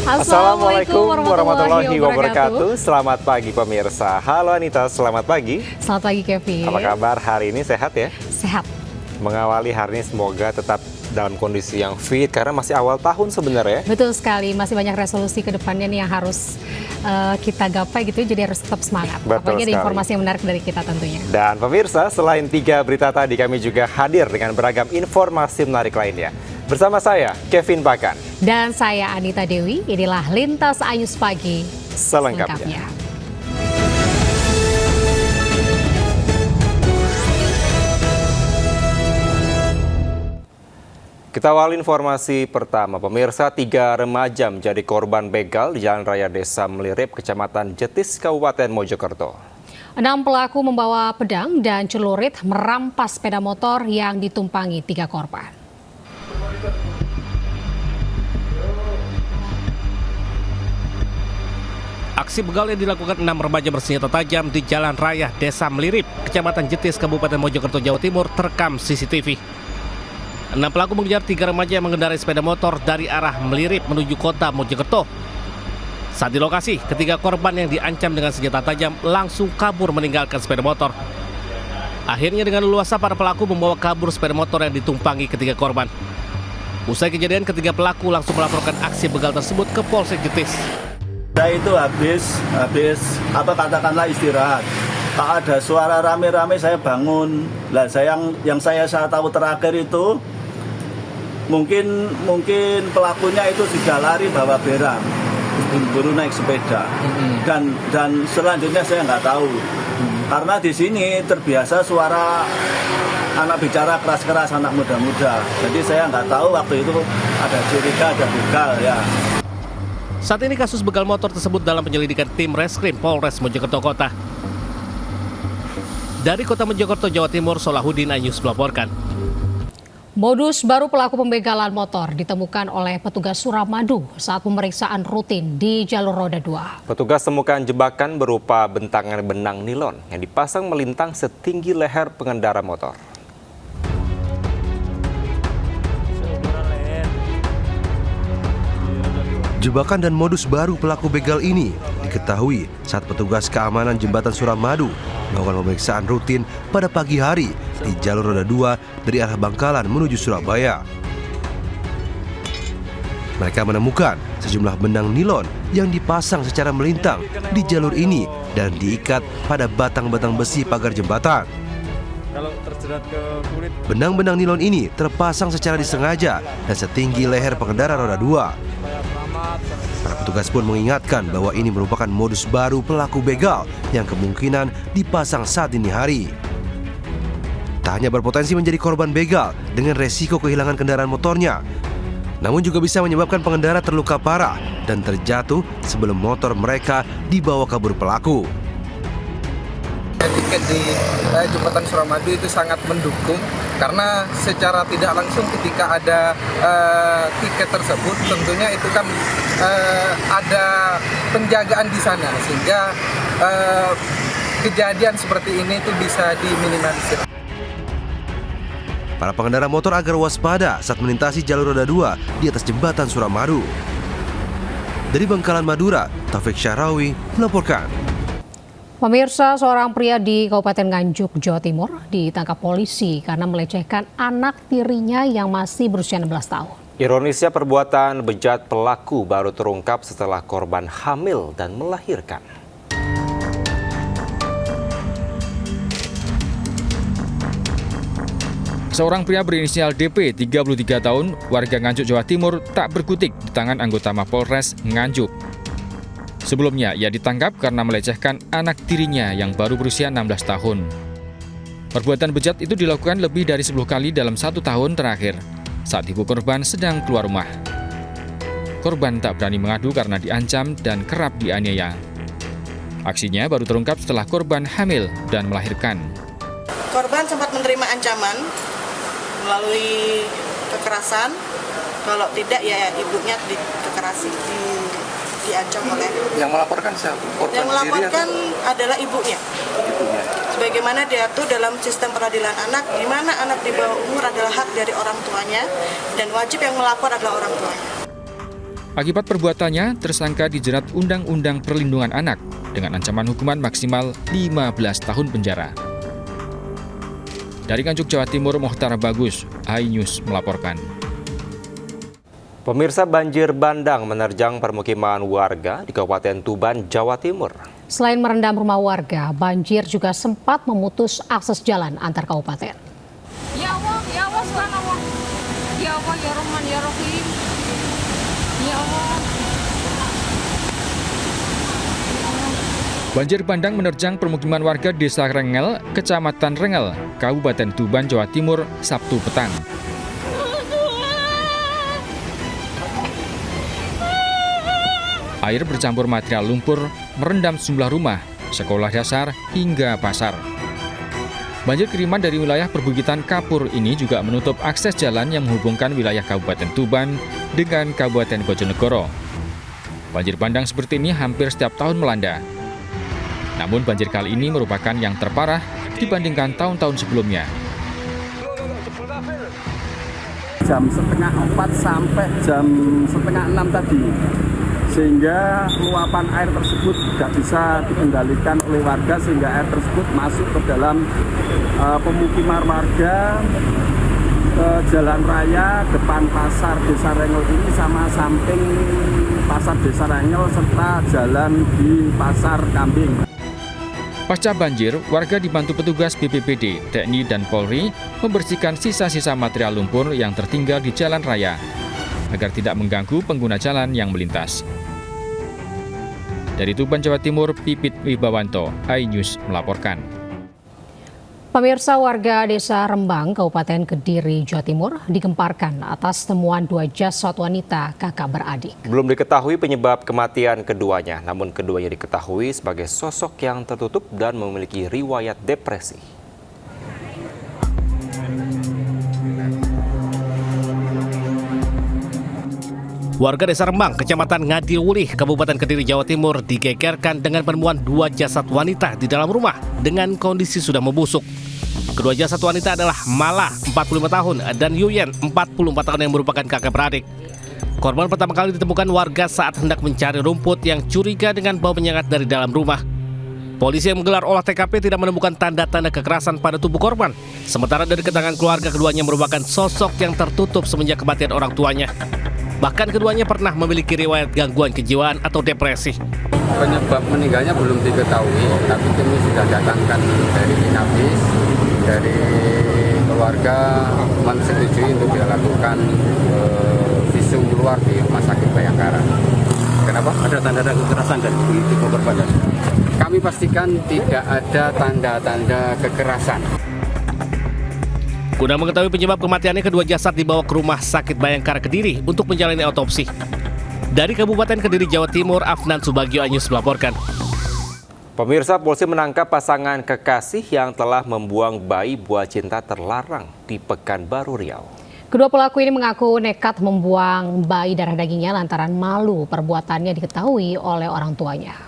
Assalamualaikum warahmatullahi wabarakatuh. Selamat pagi pemirsa. Halo Anita, selamat pagi. Selamat pagi Kevin. Apa kabar hari ini, sehat ya? Sehat. Mengawali hari ini semoga tetap dalam kondisi yang fit karena masih awal tahun sebenarnya. Betul sekali, masih banyak resolusi ke depannya nih yang harus kita gapai gitu, jadi harus tetap semangat. Betul Apalagi ada sekali. informasi yang menarik dari kita tentunya. Dan pemirsa, selain 3 berita tadi, kami juga hadir dengan beragam informasi menarik lainnya. Bersama saya, Kevin Pakan. Dan saya Anita Dewi, inilah Lintas Ayus Pagi Selengkapnya. Kita awali informasi pertama. Pemirsa, 3 remaja menjadi korban begal di Jalan Raya Desa Melirip, Kecamatan Jetis, Kabupaten Mojokerto. 6 pelaku membawa pedang dan celurit merampas sepeda motor yang ditumpangi 3 korban. Aksi begal yang dilakukan 6 remaja bersenjata tajam di Jalan Raya Desa Melirip, Kecamatan Jetis, Kabupaten Mojokerto, Jawa Timur terekam CCTV. 6 pelaku mengejar 3 remaja yang mengendarai sepeda motor dari arah Melirip menuju kota Mojokerto. Saat di lokasi, ketiga korban yang diancam dengan senjata tajam langsung kabur meninggalkan sepeda motor. Akhirnya dengan leluasa para pelaku membawa kabur sepeda motor yang ditumpangi ketiga korban. Usai kejadian, ketiga pelaku langsung melaporkan aksi begal tersebut ke Polsek Jetis. Saya itu habis katakanlah istirahat. Tak ada suara rame-rame, saya bangun. Lah yang saya tahu terakhir itu mungkin pelakunya itu sudah lari bawa berang, buru naik sepeda. Dan selanjutnya saya nggak tahu. Karena di sini terbiasa suara anak bicara keras-keras, anak muda-muda. Jadi saya nggak tahu waktu itu ada curiga, ada begal ya. Saat ini kasus begal motor tersebut dalam penyelidikan tim Reskrim Polres Mojokerto Kota. Dari Kota Mojokerto, Jawa Timur, Solahuddin Ayus melaporkan. Modus baru pelaku pembegalan motor ditemukan oleh petugas Suramadu saat pemeriksaan rutin di jalur roda 2. Petugas temukan jebakan berupa bentangan benang nilon yang dipasang melintang setinggi leher pengendara motor. Jebakan dan modus baru pelaku begal ini diketahui saat petugas keamanan jembatan Suramadu melakukan pemeriksaan rutin pada pagi hari di jalur roda 2 dari arah Bangkalan menuju Surabaya. Mereka menemukan sejumlah benang nilon yang dipasang secara melintang di jalur ini dan diikat pada batang-batang besi pagar jembatan. Benang-benang nilon ini terpasang secara disengaja dan setinggi leher pengendara roda 2. Para petugas pun mengingatkan bahwa ini merupakan modus baru pelaku begal yang kemungkinan dipasang saat dini hari. Tak hanya berpotensi menjadi korban begal dengan resiko kehilangan kendaraan motornya, namun juga bisa menyebabkan pengendara terluka parah dan terjatuh sebelum motor mereka dibawa kabur pelaku. Tiket di jembatan Suramadu itu sangat mendukung karena secara tidak langsung ketika ada tiket tersebut tentunya itu kan ada penjagaan di sana sehingga kejadian seperti ini itu bisa diminimalisir. Para pengendara motor agar waspada saat melintasi jalur roda 2 di atas jembatan Suramadu. Dari Bangkalan, Madura, Taufik Syahrawi melaporkan. Pemirsa, seorang pria di Kabupaten Nganjuk, Jawa Timur ditangkap polisi karena melecehkan anak tirinya yang masih berusia 16 tahun. Ironisnya perbuatan bejat pelaku baru terungkap setelah korban hamil dan melahirkan. Seorang pria berinisial DP, 33 tahun, warga Nganjuk, Jawa Timur, tak berkutik di tangan anggota Mapolres Nganjuk. Sebelumnya, ia ditangkap karena melecehkan anak tirinya yang baru berusia 16 tahun. Perbuatan bejat itu dilakukan lebih dari 10 kali dalam 1 tahun terakhir, saat ibu korban sedang keluar rumah. Korban tak berani mengadu karena diancam dan kerap dianiaya. Aksinya baru terungkap setelah korban hamil dan melahirkan. Korban sempat menerima ancaman melalui kekerasan, kalau tidak ya ibunya dikekerasi, diancam oleh. Yang melaporkan siapa? Yang melaporkan adalah ibunya. Sebagaimana diatur dalam sistem peradilan anak, di mana anak di bawah umur adalah hak dari orang tuanya dan wajib yang melapor adalah orang tuanya. Akibat perbuatannya, tersangka dijerat Undang-Undang Perlindungan Anak dengan ancaman hukuman maksimal 15 tahun penjara. Dari Nganjuk, Jawa Timur, Mokhtar Bagus, iNews melaporkan. Pemirsa, banjir bandang menerjang permukiman warga di Kabupaten Tuban, Jawa Timur. Selain merendam rumah warga, banjir juga sempat memutus akses jalan antar kabupaten. Ya Allah, subhanallah. Ya Allah, ya Rahman, ya Rahim. Ya Allah. Banjir bandang menerjang permukiman warga Desa Rengel, Kecamatan Rengel, Kabupaten Tuban, Jawa Timur, Sabtu petang. Air bercampur material lumpur merendam sejumlah rumah, sekolah dasar, hingga pasar. Banjir kiriman dari wilayah perbukitan Kapur ini juga menutup akses jalan yang menghubungkan wilayah Kabupaten Tuban dengan Kabupaten Bojonegoro. Banjir bandang seperti ini hampir setiap tahun melanda. Namun banjir kali ini merupakan yang terparah dibandingkan tahun-tahun sebelumnya. Jam 3:30 sampai jam 5:30 tadi, sehingga luapan air tersebut tidak bisa dikendalikan oleh warga, sehingga air tersebut masuk ke dalam pemukiman warga, ke jalan raya depan pasar Desa Rengel ini sama samping pasar Desa Rengel serta jalan di Pasar Kambing. Pasca banjir, warga dibantu petugas BPBD, TNI, dan Polri membersihkan sisa-sisa material lumpur yang tertinggal di jalan raya agar tidak mengganggu pengguna jalan yang melintas. Dari Tuban, Jawa Timur, Pipit Wibawanto, iNews melaporkan. Pemirsa, warga Desa Rembang, Kabupaten Kediri, Jawa Timur digemparkan atas temuan 2 jasad wanita kakak beradik. Belum diketahui penyebab kematian keduanya, namun keduanya diketahui sebagai sosok yang tertutup dan memiliki riwayat depresi. Warga Desa Rembang, Kecamatan Ngadiwulih, Kabupaten Kediri, Jawa Timur digegerkan dengan penemuan 2 jasad wanita di dalam rumah dengan kondisi sudah membusuk. Kedua jasad wanita adalah Mala, 45 tahun, dan Yuyen, 44 tahun yang merupakan kakak beradik. Korban pertama kali ditemukan warga saat hendak mencari rumput yang curiga dengan bau menyengat dari dalam rumah. Polisi yang menggelar olah TKP tidak menemukan tanda-tanda kekerasan pada tubuh korban. Sementara dari keterangan keluarga, keduanya merupakan sosok yang tertutup semenjak kematian orang tuanya. Bahkan keduanya pernah memiliki riwayat gangguan kejiwaan atau depresi. Penyebab meninggalnya belum diketahui, tapi kami sudah datangkan dari Inafis, dari keluarga menyetujui untuk dilakukan visum keluar di Rumah Sakit Bayangkara. Kenapa? Ada tanda-tanda kekerasan dari tubuh korban? Kami pastikan tidak ada tanda-tanda kekerasan. Guna mengetahui penyebab kematiannya, kedua jasad dibawa ke Rumah Sakit Bayangkara Kediri untuk menjalani otopsi. Dari Kabupaten Kediri, Jawa Timur, Afnan Subagio, iNews melaporkan. Pemirsa, polisi menangkap pasangan kekasih yang telah membuang bayi buah cinta terlarang di Pekanbaru Riau. Kedua pelaku ini mengaku nekat membuang bayi darah dagingnya lantaran malu perbuatannya diketahui oleh orang tuanya.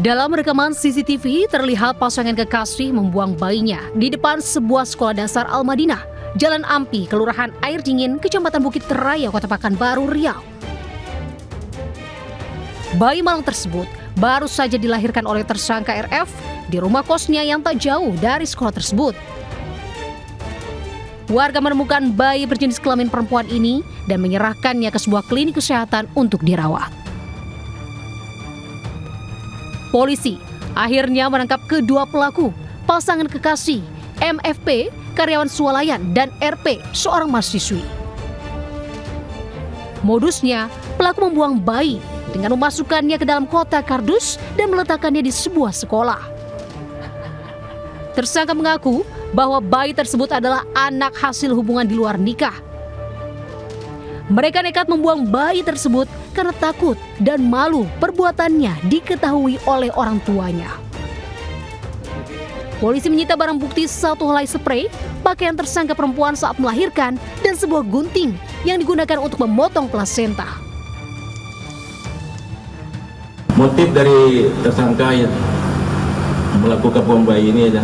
Dalam rekaman CCTV, terlihat pasangan kekasih membuang bayinya di depan sebuah sekolah dasar Al-Madinah, Jalan Ampi, Kelurahan Air Dingin, Kecamatan Bukit Raya, Kota Pekanbaru, Riau. Bayi malang tersebut baru saja dilahirkan oleh tersangka RF di rumah kosnya yang tak jauh dari sekolah tersebut. Warga menemukan bayi berjenis kelamin perempuan ini dan menyerahkannya ke sebuah klinik kesehatan untuk dirawat. Polisi akhirnya menangkap kedua pelaku, pasangan kekasih MFP, karyawan swalayan, dan RP, seorang mahasiswi. Modusnya, pelaku membuang bayi dengan memasukkannya ke dalam kotak kardus dan meletakkannya di sebuah sekolah. Tersangka mengaku bahwa bayi tersebut adalah anak hasil hubungan di luar nikah. Mereka nekat membuang bayi tersebut karena takut dan malu perbuatannya diketahui oleh orang tuanya. Polisi menyita barang bukti 1 helai spray, pakaian tersangka perempuan saat melahirkan, dan sebuah gunting yang digunakan untuk memotong plasenta. Motif dari tersangka yang melakukan pembuangan bayi ini ya,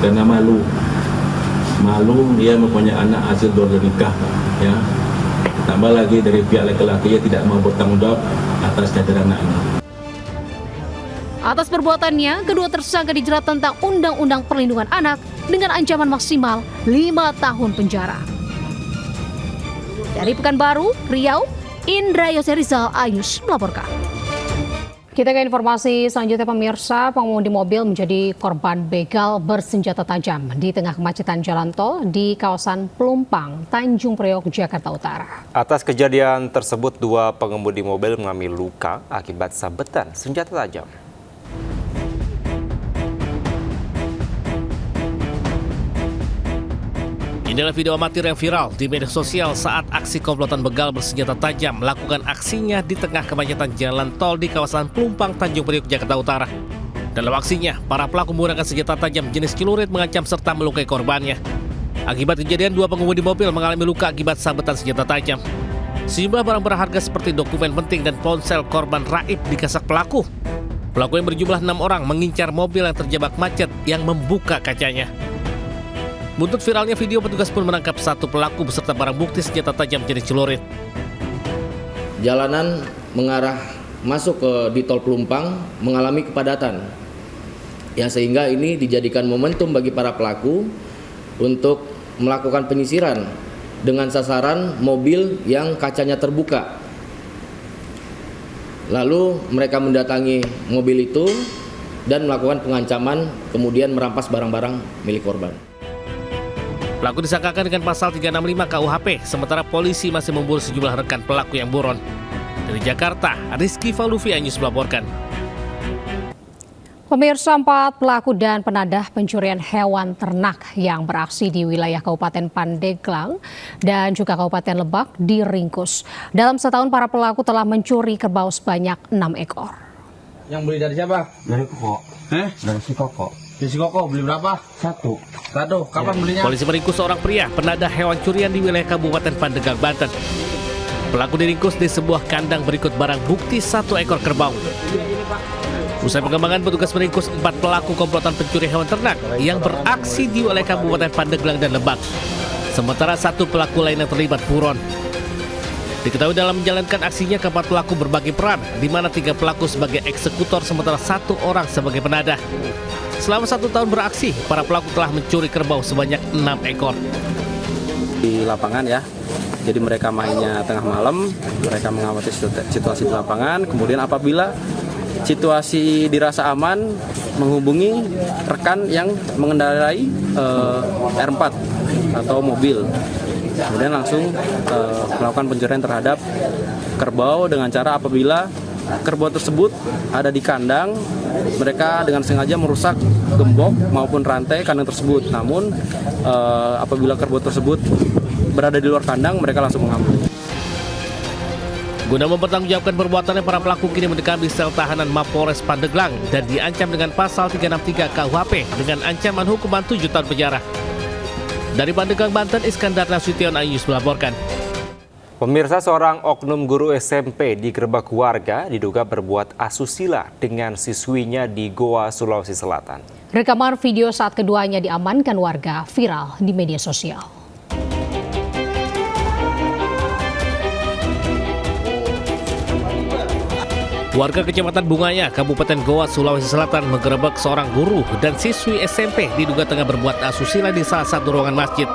karena malu malu dia mempunyai anak hasil luar nikah, ya. Tambah lagi dari pihak laki-laki ia tidak mau bertanggung jawab atas kehadiran anaknya. Atas perbuatannya, kedua tersangka dijerat tentang Undang-Undang Perlindungan Anak dengan ancaman maksimal 5 tahun penjara. Dari Pekanbaru, Riau, Indra Yoserizal Ayus melaporkan. Kita ke informasi selanjutnya, pemirsa. Pengemudi mobil menjadi korban begal bersenjata tajam di tengah kemacetan jalan tol di kawasan Pelumpang, Tanjung Priok, Jakarta Utara. Atas kejadian tersebut, 2 pengemudi mobil mengalami luka akibat sabetan senjata tajam. Inilah video amatir yang viral di media sosial saat aksi komplotan begal bersenjata tajam melakukan aksinya di tengah kemacetan jalan tol di kawasan Pelumpang, Tanjung Priok, Jakarta Utara. Dalam aksinya, para pelaku menggunakan senjata tajam jenis celurit mengancam serta melukai korbannya. Akibat kejadian, 2 pengemudi mobil mengalami luka akibat sabetan senjata tajam. Sejumlah barang berharga seperti dokumen penting dan ponsel korban raib dikasak pelaku. Pelaku yang berjumlah 6 orang mengincar mobil yang terjebak macet yang membuka kacanya. Buntut viralnya video, petugas pun menangkap 1 pelaku beserta barang bukti senjata tajam jenis celurit. Jalanan mengarah masuk ke di tol Pelumpang mengalami kepadatan. Ya, sehingga ini dijadikan momentum bagi para pelaku untuk melakukan penyisiran dengan sasaran mobil yang kacanya terbuka. Lalu mereka mendatangi mobil itu dan melakukan pengancaman, kemudian merampas barang-barang milik korban. Pelaku disangkakan dengan pasal 365 KUHP, sementara polisi masih memburu sejumlah rekan pelaku yang buron. Dari Jakarta, Rizky Falufi Anyus melaporkan. Pemirsa, 4 pelaku dan penadah pencurian hewan ternak yang beraksi di wilayah Kabupaten Pandeglang dan juga Kabupaten Lebak diringkus. Dalam setahun, para pelaku telah mencuri kerbau sebanyak 6 ekor. Yang beli dari siapa? Dari Koko. Dari si Koko. Di si Koko beli berapa? 1. Kapan belinya? Polisi meringkus seorang pria penadah hewan curian di wilayah Kabupaten Pandeglang, Banten. Pelaku diringkus di sebuah kandang berikut barang bukti 1 ekor kerbau. Usai pengembangan, petugas meringkus 4 pelaku komplotan pencuri hewan ternak yang beraksi di wilayah Kabupaten Pandeglang dan Lebak. Sementara 1 pelaku lain yang terlibat buron. Diketahui dalam menjalankan aksinya, keempat pelaku berbagi peran, di mana 3 pelaku sebagai eksekutor sementara 1 orang sebagai penadah. Selama 1 tahun beraksi, para pelaku telah mencuri kerbau sebanyak 6 ekor. Di lapangan ya, jadi mereka mainnya tengah malam, mereka mengamati situasi di lapangan, kemudian apabila situasi dirasa aman, menghubungi rekan yang mengendarai R4 atau mobil. Kemudian langsung melakukan pencurian terhadap kerbau dengan cara apabila kerbau tersebut ada di kandang, mereka dengan sengaja merusak gembok maupun rantai kandang tersebut. Namun apabila kerbau tersebut berada di luar kandang, mereka langsung mengambil. Guna mempertanggungjawabkan perbuatannya, para pelaku kini mendekam di sel tahanan Mapolres Pandeglang dan diancam dengan pasal 363 KUHP dengan ancaman hukuman 7 tahun penjara. Dari Pandeglang, Banten, Iskandar Nasution Ayus melaporkan. Pemirsa, seorang oknum guru SMP digerebek warga diduga berbuat asusila dengan siswinya di Goa, Sulawesi Selatan. Rekaman video saat keduanya diamankan warga viral di media sosial. Warga Kecamatan Bungaya, Kabupaten Goa, Sulawesi Selatan menggerebek seorang guru dan siswi SMP diduga tengah berbuat asusila di salah satu ruangan masjid.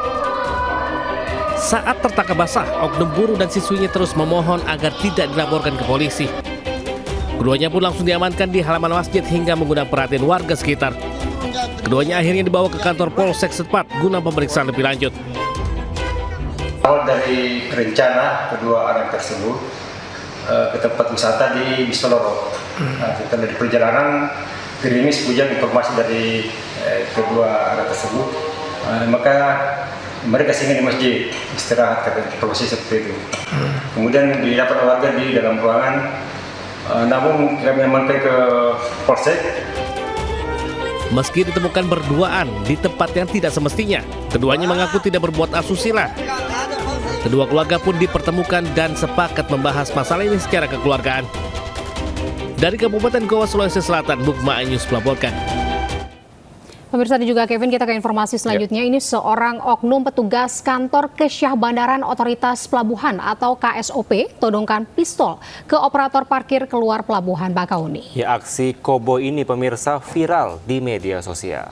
Saat tertangkap basah, oknum guru dan siswinya terus memohon agar tidak dilaporkan ke polisi. Keduanya pun langsung diamankan di halaman masjid hingga mengundang perhatian warga sekitar. Keduanya akhirnya dibawa ke kantor Polsek setempat guna pemeriksaan lebih lanjut. Awal dari rencana kedua anak tersebut ke tempat wisata di Bisoloro. Setelah dari perjalanan gerimis hujan informasi dari kedua anak tersebut, maka mereka singgah di masjid istirahat, kata informasi seperti itu. Kemudian didapat warga di dalam ruangan, namun kami amankan ke Polsek. Meski ditemukan berduaan di tempat yang tidak semestinya, keduanya mengaku tidak berbuat asusila. Kedua keluarga pun dipertemukan dan sepakat membahas masalah ini secara kekeluargaan. Dari Kabupaten Goa, Sulawesi Selatan, Bukma Anyus melaporkan. Pemirsa dan juga Kevin, kita ke informasi selanjutnya. Ini seorang oknum petugas kantor Kesyahbandaran Otoritas Pelabuhan atau KSOP todongkan pistol ke operator parkir keluar Pelabuhan Bakahuni. Ya, aksi koboi ini pemirsa viral di media sosial.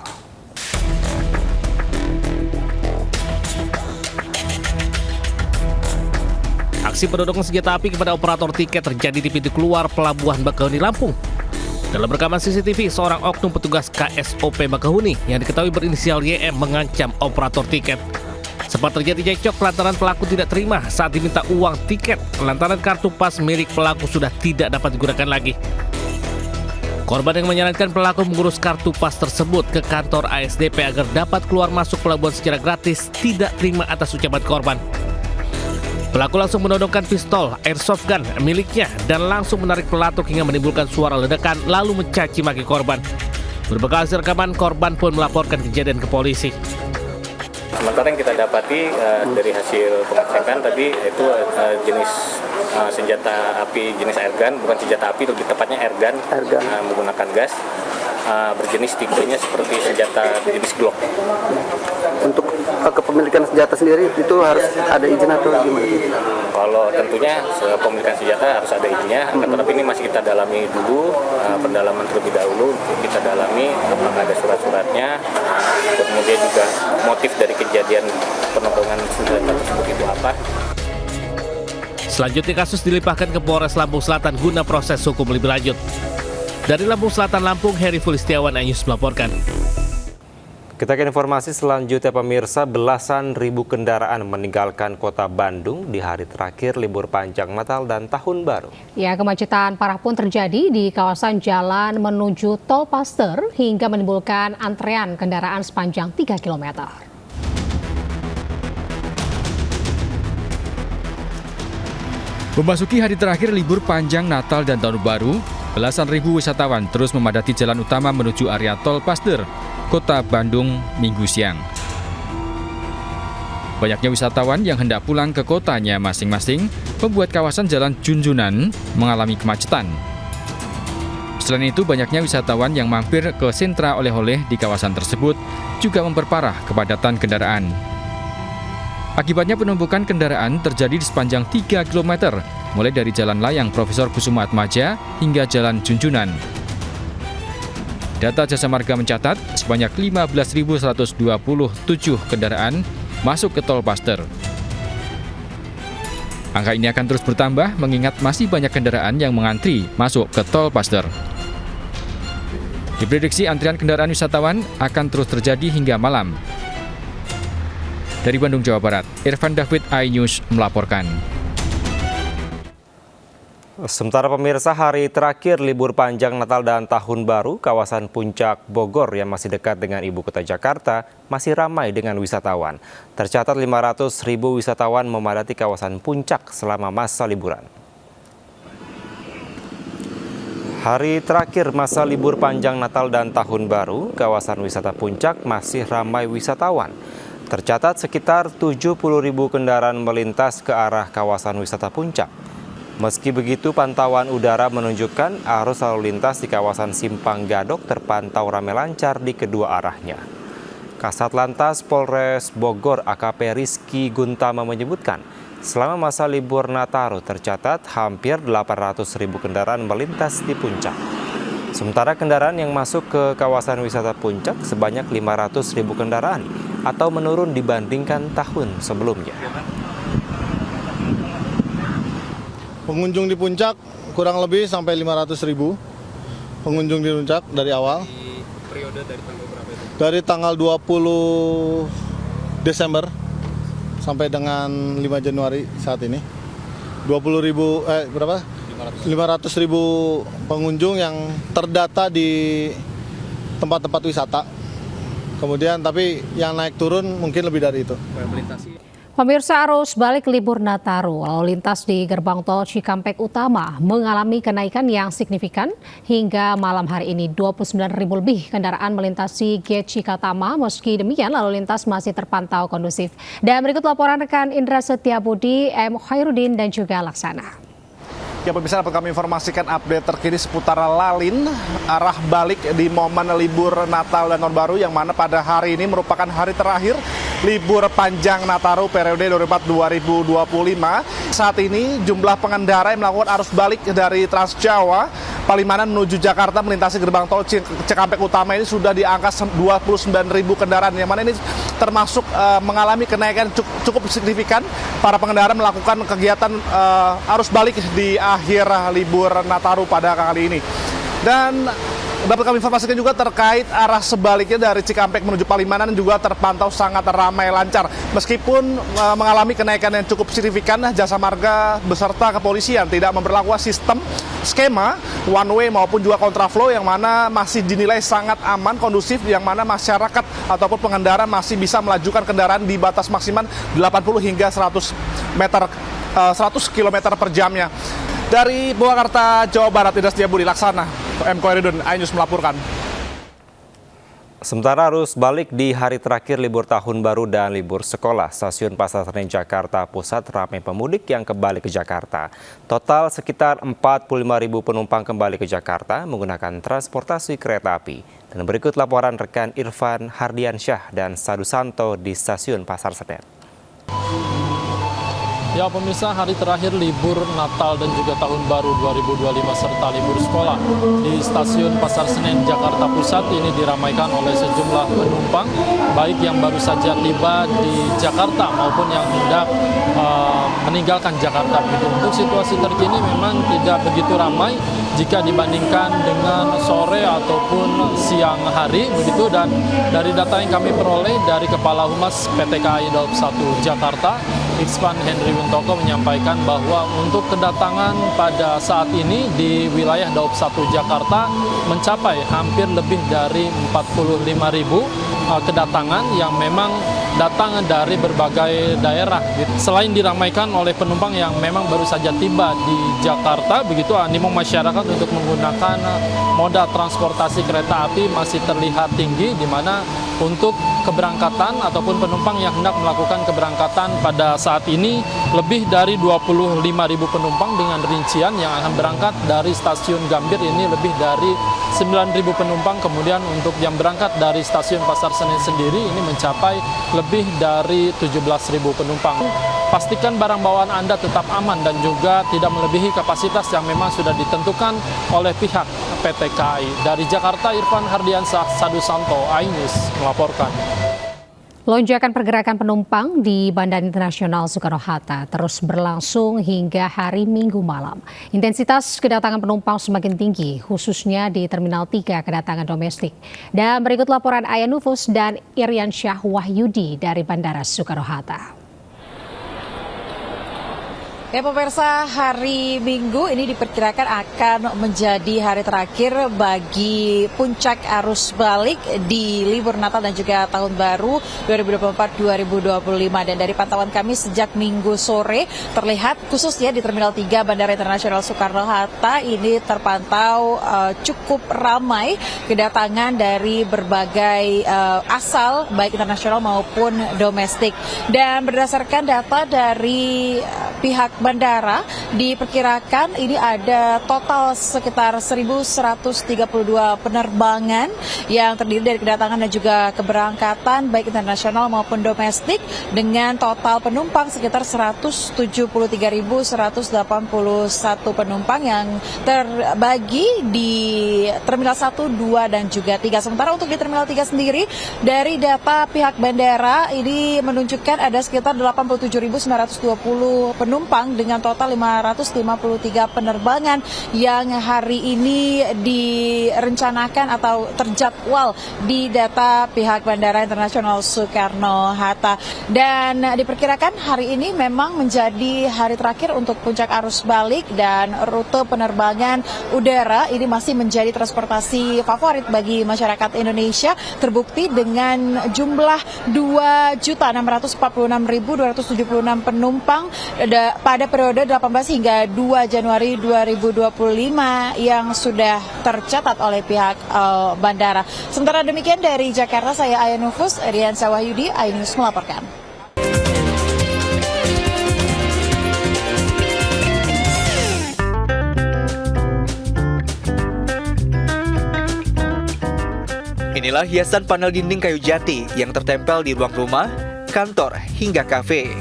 Aksi penodongan senjata api kepada operator tiket terjadi di pintu keluar Pelabuhan Bakahuni, Lampung. Dalam rekaman CCTV, seorang oknum petugas KSOP Bakahuni yang diketahui berinisial YM mengancam operator tiket. Sempat terjadi cekcok lantaran pelaku tidak terima saat diminta uang tiket lantaran kartu pas milik pelaku sudah tidak dapat digunakan lagi. Korban yang menyarankan pelaku mengurus kartu pas tersebut ke kantor ASDP agar dapat keluar masuk pelabuhan secara gratis tidak terima atas ucapan korban. Pelaku langsung menodongkan pistol airsoft gun miliknya dan langsung menarik pelatuk hingga menimbulkan suara ledakan lalu mencaci maki korban. Berbekal hasil rekaman, korban pun melaporkan kejadian ke polisi. Sementara yang kita dapati dari hasil pengecekan tadi itu jenis senjata api jenis airgun, bukan senjata api, lebih tepatnya airgun. Menggunakan gas, berjenis tipenya seperti senjata jenis Glock. Untuk kepemilikan senjata sendiri itu harus ada izin atau gimana? Kalau tentunya pemilikan senjata harus ada izinnya, tetapi ini masih kita dalami dulu, pendalaman terlebih dahulu, kita dalami apakah ada surat-suratnya, kemudian juga motif dari kejadian penodongan senjata tersebut itu apa. Selanjutnya kasus dilimpahkan ke Polres Lampung Selatan guna proses hukum lebih lanjut. Dari Lampung Selatan, Lampung, Heri Fulistiawan, iNews melaporkan. Kita ke informasi selanjutnya pemirsa, belasan ribu kendaraan meninggalkan kota Bandung di hari terakhir libur panjang Natal dan Tahun Baru. Ya, kemacetan parah pun terjadi di kawasan jalan menuju Tol Paster hingga menimbulkan antrean kendaraan sepanjang 3 km. Memasuki hari terakhir libur panjang Natal dan Tahun Baru, belasan ribu wisatawan terus memadati jalan utama menuju area Tol Paster, Kota Bandung, Minggu siang. Banyaknya wisatawan yang hendak pulang ke kotanya masing-masing membuat kawasan Jalan Junjunan mengalami kemacetan. Selain itu, banyaknya wisatawan yang mampir ke sentra oleh-oleh di kawasan tersebut juga memperparah kepadatan kendaraan. Akibatnya penumpukan kendaraan terjadi di sepanjang 3 km, mulai dari Jalan Layang Profesor Kusuma Atmaja hingga Jalan Junjunan. Data Jasa Marga mencatat sebanyak 15.127 kendaraan masuk ke Tol Paster. Angka ini akan terus bertambah mengingat masih banyak kendaraan yang mengantri masuk ke Tol Paster. Diprediksi antrian kendaraan wisatawan akan terus terjadi hingga malam. Dari Bandung, Jawa Barat, Irfan David, iNews melaporkan. Sementara pemirsa, hari terakhir libur panjang Natal dan Tahun Baru, kawasan Puncak Bogor yang masih dekat dengan ibu kota Jakarta masih ramai dengan wisatawan. Tercatat 500.000 wisatawan memadati kawasan Puncak selama masa liburan. Hari terakhir masa libur panjang Natal dan Tahun Baru, kawasan wisata Puncak masih ramai wisatawan. Tercatat sekitar 70.000 kendaraan melintas ke arah kawasan wisata Puncak. Meski begitu, pantauan udara menunjukkan arus lalu lintas di kawasan Simpang Gadok terpantau ramai lancar di kedua arahnya. Kasat Lantas Polres Bogor AKP Rizky Guntama menyebutkan, selama masa libur Nataru tercatat hampir 800.000 kendaraan melintas di Puncak. Sementara kendaraan yang masuk ke kawasan wisata Puncak sebanyak 500.000 kendaraan atau menurun dibandingkan tahun sebelumnya. Pengunjung di Puncak kurang lebih sampai 500.000 pengunjung di Puncak dari awal. Periode dari tanggal berapa itu? Dari tanggal 20 Desember sampai dengan 5 Januari saat ini. 500.000 pengunjung yang terdata di tempat-tempat wisata. Kemudian tapi yang naik turun mungkin lebih dari itu. Pemirsa, arus balik libur Nataru, lalu lintas di gerbang tol Cikampek Utama mengalami kenaikan yang signifikan. Hingga malam hari ini 29.000 lebih kendaraan melintasi gate Cikatama. Meski demikian, lalu lintas masih terpantau kondusif. Dan berikut laporan rekan Indra Setiabudi, M. Khairuddin dan juga Laksana. Ya pemirsa, dapat kami informasikan update terkini seputar Lalin arah balik di momen libur Natal dan Tahun Baru, yang mana pada hari ini merupakan hari terakhir libur panjang Nataru periode 2025. Saat ini jumlah pengendara yang melakukan arus balik dari Trans Jawa Palimanan menuju Jakarta melintasi gerbang tol Cikampek Utama ini sudah di angka 29.000 kendaraan, yang mana ini termasuk mengalami kenaikan cukup signifikan. Para pengendara melakukan kegiatan arus balik di akhir libur Nataru pada kali ini. Dan dapat kami informasikan juga terkait arah sebaliknya dari Cikampek menuju Palimanan juga terpantau sangat ramai lancar. Meskipun mengalami kenaikan yang cukup signifikan, Jasa Marga beserta kepolisian tidak memperlakukan sistem skema one way maupun juga kontraflow, yang mana masih dinilai sangat aman, kondusif, yang mana masyarakat ataupun pengendara masih bisa melajukan kendaraan di batas maksimal 80 hingga 100 km per jamnya. Dari Purwakarta, Jawa Barat, Ida Setiabudi Laksana, M. Koiridun, iNews melaporkan. Sementara arus balik di hari terakhir libur tahun baru dan libur sekolah, Stasiun Pasar Senen Jakarta Pusat ramai pemudik yang kembali ke Jakarta. Total sekitar 45.000 penumpang kembali ke Jakarta menggunakan transportasi kereta api. Dan berikut laporan rekan Irfan Hardiansyah dan Sadu Santo di Stasiun Pasar Senen. Ya pemirsa, hari terakhir libur Natal dan juga Tahun Baru 2025 serta libur sekolah di Stasiun Pasar Senen Jakarta Pusat ini diramaikan oleh sejumlah penumpang, baik yang baru saja tiba di Jakarta maupun yang hendak meninggalkan Jakarta. Untuk situasi terkini memang tidak begitu ramai jika dibandingkan dengan sore ataupun siang hari begitu, dan dari data yang kami peroleh dari Kepala Humas PT KAI Daob 1 Jakarta, Ikspan Henry Wintoko menyampaikan bahwa untuk kedatangan pada saat ini di wilayah Daob 1 Jakarta mencapai hampir lebih dari 45.000 kedatangan yang memang datang dari berbagai daerah. Selain diramaikan oleh penumpang yang memang baru saja tiba di Jakarta, begitu animo masyarakat untuk menggunakan moda transportasi kereta api masih terlihat tinggi, di mana untuk keberangkatan ataupun penumpang yang hendak melakukan keberangkatan pada saat ini lebih dari 25.000 penumpang dengan rincian yang akan berangkat dari Stasiun Gambir ini lebih dari 9.000 penumpang. Kemudian untuk yang berangkat dari Stasiun Pasar Senen sendiri ini mencapai lebih dari 17.000 penumpang. Pastikan barang bawaan Anda tetap aman dan juga tidak melebihi kapasitas yang memang sudah ditentukan oleh pihak PT KAI. Dari Jakarta, Irfan Hardiansyah, Sadu Santo, iNews melaporkan. Lonjakan pergerakan penumpang di Bandara Internasional Soekarno-Hatta terus berlangsung hingga hari Minggu malam. Intensitas kedatangan penumpang semakin tinggi, khususnya di Terminal 3 kedatangan domestik. Dan berikut laporan Aya Nufus dan Iriansyah Wahyudi dari Bandara Soekarno-Hatta. Ya pemirsa, hari Minggu ini diperkirakan akan menjadi hari terakhir bagi puncak arus balik di libur Natal dan juga Tahun Baru 2024-2025. Dan dari pantauan kami sejak Minggu sore terlihat khususnya di Terminal 3 Bandara Internasional Soekarno-Hatta ini terpantau cukup ramai kedatangan dari berbagai asal baik internasional maupun domestik. Dan berdasarkan data dari pihak bandara diperkirakan ini ada total sekitar 1.132 penerbangan yang terdiri dari kedatangan dan juga keberangkatan baik internasional maupun domestik dengan total penumpang sekitar 173.181 penumpang yang terbagi di Terminal 1, 2, dan juga 3. Sementara untuk di Terminal 3 sendiri dari data pihak bandara ini menunjukkan ada sekitar 87.920 penumpang dengan total 553 penerbangan yang hari ini direncanakan atau terjadwal di data pihak Bandara Internasional Soekarno-Hatta. Dan diperkirakan hari ini memang menjadi hari terakhir untuk puncak arus balik, dan rute penerbangan udara ini masih menjadi transportasi favorit bagi masyarakat Indonesia, terbukti dengan jumlah 2.646.276 penumpang pada periode 18 hingga 2 Januari 2025 yang sudah tercatat oleh pihak bandara. Sementara demikian dari Jakarta, saya Aya Nufus, Iriansyah Wahyudi, iNews melaporkan. Inilah hiasan panel dinding kayu jati yang tertempel di ruang rumah, kantor, hingga kafe.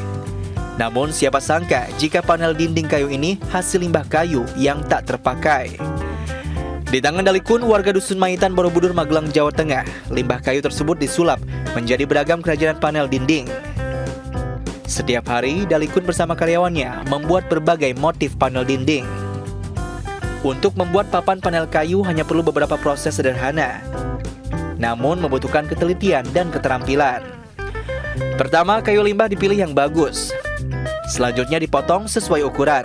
Namun siapa sangka jika panel dinding kayu ini hasil limbah kayu yang tak terpakai. Di tangan Dalikun, warga Dusun Mahitan, Borobudur, Magelang, Jawa Tengah, limbah kayu tersebut disulap menjadi beragam kerajinan panel dinding. Setiap hari, Dalikun bersama karyawannya membuat berbagai motif panel dinding. Untuk membuat papan panel kayu hanya perlu beberapa proses sederhana, namun membutuhkan ketelitian dan keterampilan. Pertama, kayu limbah dipilih yang bagus. Selanjutnya dipotong sesuai ukuran.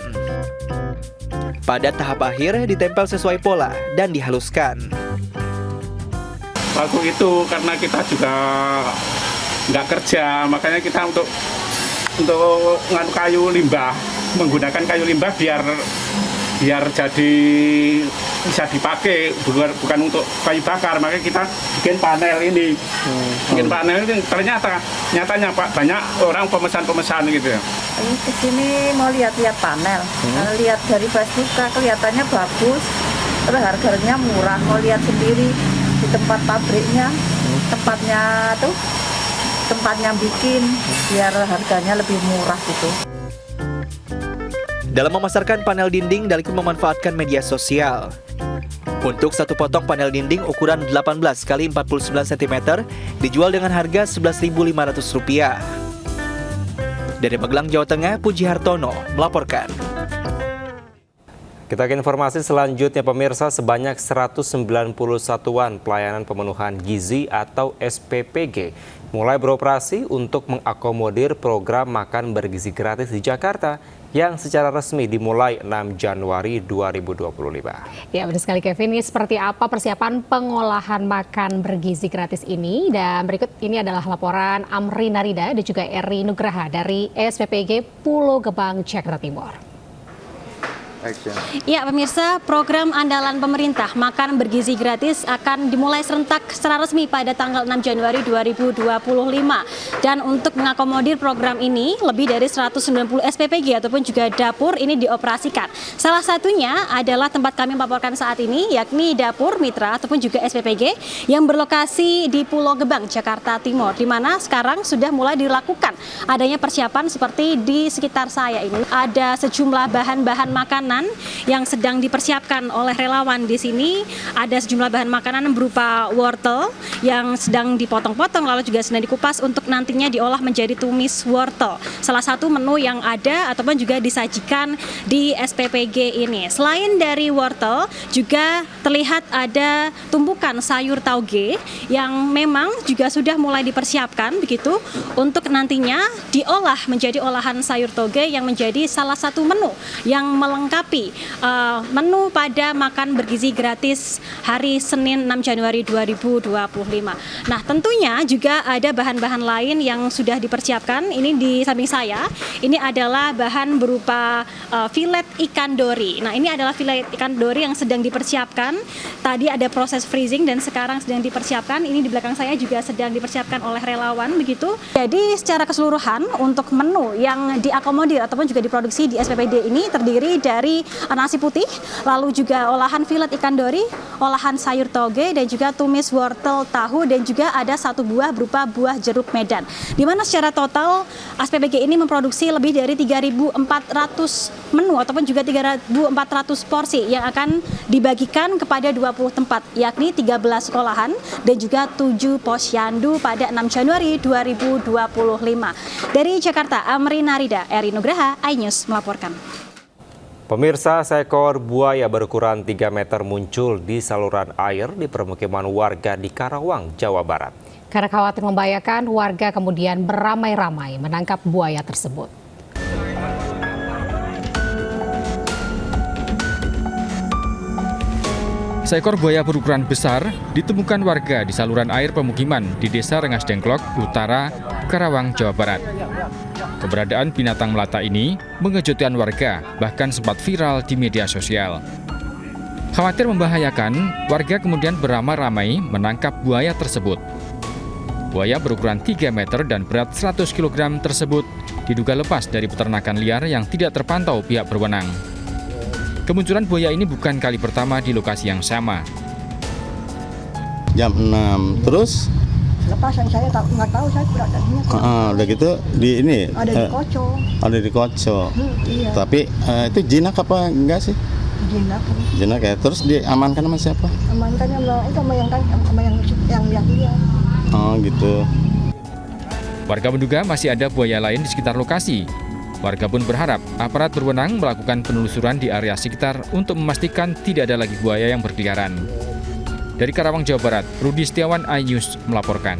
Pada tahap akhir ditempel sesuai pola dan dihaluskan. Waktu itu karena kita juga nggak kerja, makanya kita untuk nganu kayu limbah, menggunakan kayu limbah biar jadi bisa dipakai, bukan untuk kayu bakar. Makanya kita bikin panel ini. Bikin panel ini nyatanya Pak, banyak orang pemesan gitu ya. Ini kesini mau lihat-lihat panel, lihat dari Facebook kelihatannya bagus, terus harganya murah. Mau lihat sendiri di tempat pabriknya, tempatnya bikin, biar harganya lebih murah gitu. Dalam memasarkan panel dinding, Dalikun memanfaatkan media sosial. Untuk satu potong panel dinding ukuran 18 x 49 cm dijual dengan harga Rp11.500. Dari Magelang, Jawa Tengah, Puji Hartono melaporkan. Kita ke informasi selanjutnya, pemirsa. Sebanyak 190 satuan pelayanan pemenuhan gizi atau SPPG mulai beroperasi untuk mengakomodir program makan bergizi gratis di Jakarta yang secara resmi dimulai 6 Januari 2025. Ya, benar sekali Kevin. Ini seperti apa persiapan pengolahan makan bergizi gratis ini? Dan berikut ini adalah laporan Amri Narida dan juga Eri Nugraha dari SPPG Pulau Gebang, Jakarta Timur. Ya pemirsa, program andalan pemerintah makan bergizi gratis akan dimulai serentak secara resmi pada tanggal 6 Januari 2025. Dan untuk mengakomodir program ini, lebih dari 190 SPPG ataupun juga dapur ini dioperasikan. Salah satunya adalah tempat kami melaporkan saat ini, yakni Dapur Mitra ataupun juga SPPG yang berlokasi di Pulau Gebang, Jakarta Timur, di mana sekarang sudah mulai dilakukan adanya persiapan seperti di sekitar saya ini. Ada sejumlah bahan-bahan makanan yang sedang dipersiapkan oleh relawan di sini. Ada sejumlah bahan makanan berupa wortel yang sedang dipotong-potong lalu juga sedang dikupas untuk nantinya diolah menjadi tumis wortel. Salah satu menu yang ada ataupun juga disajikan di SPPG ini. Selain dari wortel, juga terlihat ada tumpukan sayur tauge yang memang juga sudah mulai dipersiapkan begitu untuk nantinya diolah menjadi olahan sayur tauge yang menjadi salah satu menu yang melengkapi menu pada makan bergizi gratis hari Senin 6 Januari 2025. Nah, tentunya juga ada bahan-bahan lain yang sudah dipersiapkan. Ini di samping saya, ini adalah bahan berupa filet ikan dori. Nah, ini adalah filet ikan dori yang sedang dipersiapkan. Tadi ada proses freezing dan sekarang sedang dipersiapkan. Ini di belakang saya juga sedang dipersiapkan oleh relawan begitu. Jadi secara keseluruhan untuk menu yang diakomodir ataupun juga diproduksi di SPPD ini terdiri dari nasi putih, lalu juga olahan filet ikan dori, olahan sayur toge, dan juga tumis wortel tahu, dan juga ada satu buah berupa buah jeruk Medan. Di mana secara total SPPG ini memproduksi lebih dari 3.400 menu ataupun juga 3.400 porsi yang akan dibagikan kepada 20 tempat, yakni 13 sekolahan dan juga 7 posyandu pada 6 Januari 2025. Dari Jakarta, Amri Narida, Eri Nugraha, iNews melaporkan. Pemirsa, seekor buaya berukuran 3 meter muncul di saluran air di permukiman warga di Karawang, Jawa Barat. Karena khawatir membahayakan, warga kemudian beramai-ramai menangkap buaya tersebut. Seekor buaya berukuran besar ditemukan warga di saluran air pemukiman di Desa Rengas Dengklok, Utara, Karawang, Jawa Barat. Keberadaan binatang melata ini mengejutkan warga, bahkan sempat viral di media sosial. Khawatir membahayakan, warga kemudian beramai-ramai menangkap buaya tersebut. Buaya berukuran 3 meter dan berat 100 kg tersebut diduga lepas dari peternakan liar yang tidak terpantau pihak berwenang. Kemunculan buaya ini bukan kali pertama di lokasi yang sama. Jam 6. Terus? Lepas saya nggak tahu saya keberadaannya. Udah gitu di ini. Ada di Koco. Ada di Koco. Iya. Tapi itu jinak apa enggak sih? Jinak. Jinak ya. Terus diamankan sama siapa? Amankannya sama yang lihat. Oh gitu. Warga menduga masih ada buaya lain di sekitar lokasi. Warga pun berharap aparat berwenang melakukan penelusuran di area sekitar untuk memastikan tidak ada lagi buaya yang berkeliaran. Dari Karawang, Jawa Barat, Rudi Setiawan, iNews melaporkan.